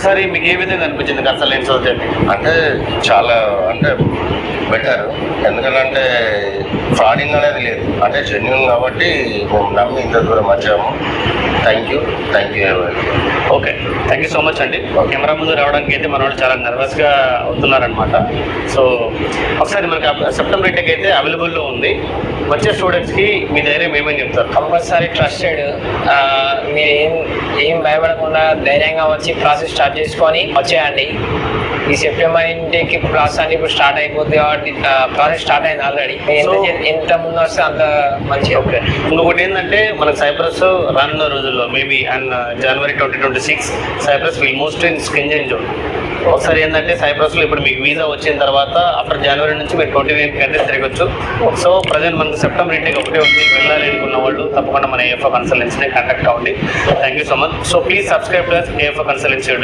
ఒకసారి మీకు ఏ విధంగా అనిపించింది కన్సల్టెన్సీ జర్నీ? అంటే చాలా అంటే బెటర్, ఎందుకంటే ఫ్రాడింగ్ అనేది లేదు, అంటే జెన్యున్ కాబట్టి మేము నమ్మి ఇంత దూరం వచ్చాము. Thank you okay, thank you so much అండి. కెమెరా ముందు రావడానికి అయితే మన వాళ్ళు చాలా నర్వస్గా అవుతున్నారనమాట. సో ఒకసారి మనకి సెప్టెంబర్ ఇంటెక్ అయితే అవైలబుల్లో ఉంది. వచ్చే స్టూడెంట్స్కి మీ ధైర్యం ఏమని చెప్తారు? కంపల్సరీ ట్రస్టెడ్, మీరు ఏం భయపడకుండా ధైర్యంగా వచ్చి ప్రాసెస్ స్టార్ట్ చేసుకొని వచ్చేయండి. ఈ సెప్టెంబర్ ఇంటికి ప్రాసెస్ అని ఇప్పుడు స్టార్ట్ అయిపోతుంది కాబట్టి ప్రాసెస్ స్టార్ట్ అయింది ఆల్రెడీ. ఎంత ముందు వస్తే అంత మంచిగా. ఓకే, ఇంకొకటి ఏంటంటే మనకు సైప్రస్ రానున్న రోజుల్లో maybe and January 2026 Cyprus will most in Schengen zone. ఒకసారి ఏంటంటే సైప్రస్లో ఇప్పుడు మీకు వీసా వచ్చిన తర్వాత ఆఫ్టర్ జనవరి నుంచి మీరు 29 కంట్రీస్ తిరగచ్చు. సో ప్రజెంట్ మనకు సెప్టెంబర్ ఇంటికి ఒకటే ఉంది. వెళ్ళాలి అనుకున్న వాళ్ళు తప్పకుండా మన ఏఎఫ్ఓ కన్సల్టెన్సీని కాంటాక్ట్ అవ్వండి. Thank you so much. So please subscribe to AFO consultancy.